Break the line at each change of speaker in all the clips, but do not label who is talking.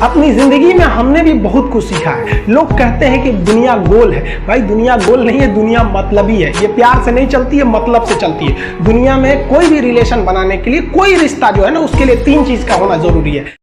अपनी जिंदगी में हमने भी बहुत कुछ सीखा है। लोग कहते हैं कि दुनिया गोल है, भाई दुनिया गोल नहीं है, दुनिया मतलबी है। ये प्यार से नहीं चलती है, मतलब से चलती है। दुनिया में कोई भी रिलेशन बनाने के लिए, कोई रिश्ता जो है ना, उसके लिए 3 चीज का होना जरूरी है।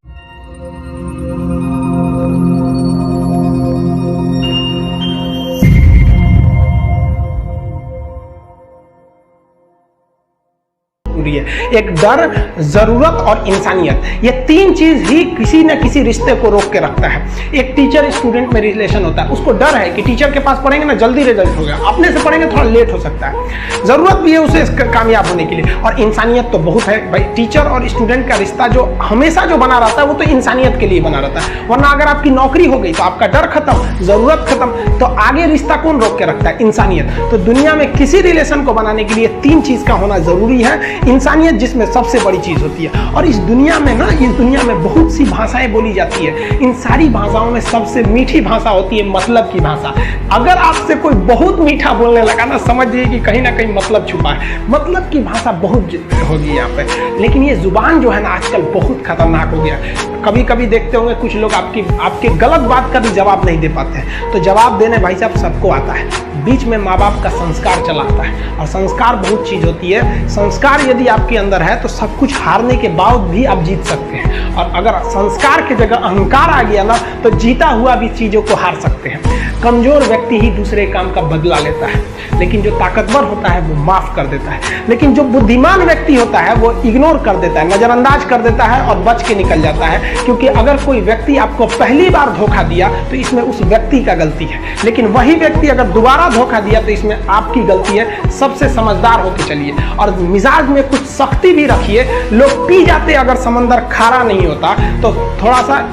एक डर, जरूरत और इंसानियत। ये 3 चीज ही किसी न किसी रिश्ते को रोक के रखता है। एक टीचर स्टूडेंट में रिलेशन होता है, उसको डर है कि टीचर के पास पढ़ेंगे ना जल्दी रिजल्ट होगा, अपने से पढ़ेंगे थोड़ा लेट हो सकता है। जरूरत भी है उसे कामयाब होने के लिए, और इंसानियत तो बहुत है भाई। टीचर और स्टूडेंट का रिश्ता जो हमेशा जो बना रहता है वो तो इंसानियत के लिए बना रहता है। वरना अगर आपकी नौकरी हो गई तो आपका डर खत्म, जरूरत खत्म, तो आगे रिश्ता कौन रोक के रखता है? इंसानियत। तो दुनिया में किसी रिलेशन को बनाने के लिए 3 चीज का होना जरूरी है। इंसानियत जिसमें सबसे बड़ी चीज होती है। और इस दुनिया में ना, इस दुनिया में बहुत सी भाषाएं बोली जाती है। इन सारी भाषाओं में सबसे मीठी भाषा होती है मतलब की भाषा। अगर आपसे कोई बहुत मीठा बोलने लगा ना, समझिए कि कहीं ना कहीं मतलब छुपा है। मतलब की भाषा बहुत होगी यहाँ पे। लेकिन ये जुबान जो है ना आजकल बहुत खतरनाक हो गया। कभी कभी देखते होंगे कुछ लोग आपके गलत बात का भी जवाब नहीं दे पाते हैं। तो जवाब देने भाई साहब सबको आता है। बीच में माँ बाप का संस्कार चला आता है, और संस्कार बहुत चीज होती है। संस्कार यदि आपके अंदर है तो सब कुछ हारने के बाद भी आप जीत सकते हैं। और अगर संस्कार की जगह अहंकार आ गया ना, तो जीता हुआ भी चीजों को हार सकते हैं। कमजोर व्यक्ति ही दूसरे काम का बदला लेता है, लेकिन जो ताकतवर होता है वो माफ कर देता है। लेकिन जो बुद्धिमान व्यक्ति होता है वो इग्नोर कर देता है, नजरअंदाज कर देता है और बच के निकल जाता है। क्योंकि अगर कोई व्यक्ति आपको पहली बार धोखा दिया तो इसमें उस व्यक्ति का गलती है, लेकिन वही व्यक्ति अगर दोबारा धोखा दिया तो इसमें आपकी गलती है। सबसे समझदार होके चलिए, और मिजाज में कुछ सख्ती भी रखिए। लोग पी जाते अगर समंदर खारा नहीं होता, तो थोड़ा सा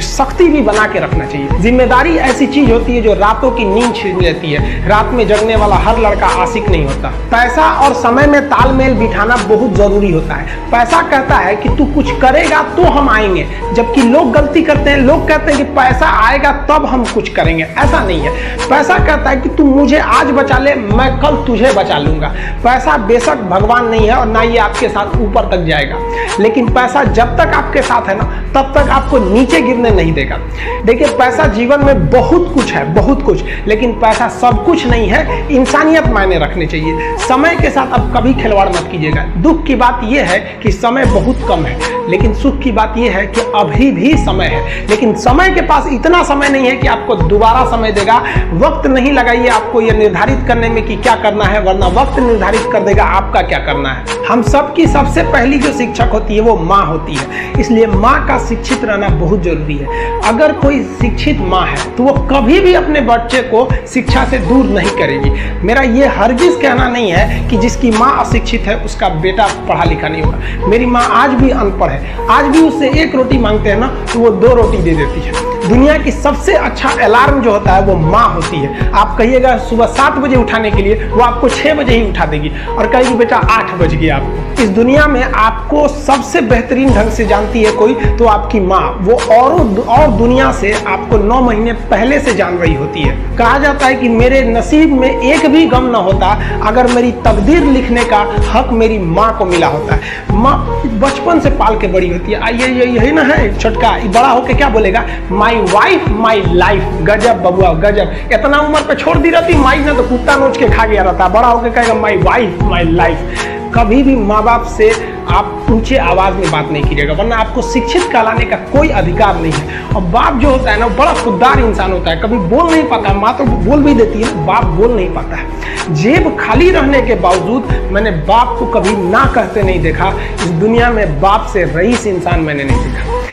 सख्ती भी बना के रखना चाहिए। जिम्मेदारी ऐसी चीज होती है जो रातों की नींद छीन लेती है। रात में जगने वाला हर लड़का आशिक नहीं होता। पैसा और समय में तालमेल बिठाना बहुत जरूरी होता है। पैसा कहता है कि तू कुछ करेगा तो हम आएंगे, जबकि लोग गलती करते हैं। लोग कहते हैं कि पैसा आएगा तब हम कुछ करेंगे। ऐसा नहीं है। पैसा कहता है कि तू मुझे आज बचा ले, मैं कल तुझे बचा लूंगा। पैसा बेशक भगवान नहीं है और ना ये आपके साथ ऊपर तक जाएगा, लेकिन पैसा जब तक आपके साथ है ना, तब तक आपको नीचे गिरने नहीं देगा। देखिए, पैसा जीवन में बहुत कुछ है, बहुत कुछ, लेकिन पैसा सब कुछ नहीं है। इंसानियत मायने रखने चाहिए। समय के साथ अब कभी खिलवाड़ मत कीजिएगा। दुख की बात यह है कि समय बहुत कम है, लेकिन सुख की बात यह है कि अभी भी समय है। लेकिन समय के पास इतना समय नहीं है कि आपको दोबारा समय देगा। वक्त नहीं लगाइए आपको यह निर्धारित करने में कि क्या करना है, वरना वक्त निर्धारित कर देगा आपका क्या करना है। हम सबकी सबसे पहली जो शिक्षक होती है वो माँ होती है, इसलिए माँ का शिक्षित रहना बहुत जरूरी है। अगर कोई शिक्षित माँ है तो वो कभी भी अपने बच्चे को शिक्षा से दूर नहीं करेगी। मेरा ये हरगिज कहना नहीं है कि जिसकी माँ अशिक्षित है उसका बेटा पढ़ा लिखा नहीं होगा। मेरी माँ आज भी अनपढ़ है, आज भी उससे 1 रोटी मांगते हैं ना तो वो 2 रोटी दे देती है। दुनिया की सबसे अच्छा अलार्म जो होता है वो माँ होती है। आप कहिएगा सुबह 7 बजे उठाने के लिए, वो आपको 6 बजे ही उठा देगी और कहेगी बेटा 8 बज गया आपको। इस दुनिया में आपको सबसे बेहतरीन ढंग से जानती है कोई तो आपकी माँ। वो और दुनिया से आपको 9 महीने पहले से जान रही होती है। कहा जाता है कि मेरे नसीब में एक भी गम न होता अगर मेरी तकदीर लिखने का हक मेरी माँ को मिला होता है। माँ बचपन से पाल के बड़ी होती है। आइए यही ना है छोटका, बड़ा होके क्या बोलेगा? My wife my life. गजब बबुआ गजब। इतना उम्र पे छोड़ दी रहती माई ने तो कुत्ता नोच के खा गया रहता। बड़ा होके कहेगा माई वाइफ माई लाइफ। कभी भी माँ बाप से आप ऊंचे आवाज में बात नहीं कीजिएगा, वरना आपको शिक्षित कहलाने का कोई अधिकार नहीं है। और बाप जो होता है ना बड़ा खुददार इंसान होता है, कभी बोल नहीं पाता। माँ तो बोल भी देती है, बाप बोल नहीं पाता है। जेब खाली रहने के बावजूद मैंने बाप को कभी ना कहते नहीं देखा। इस दुनिया में बाप से रईस इंसान मैंने नहीं देखा।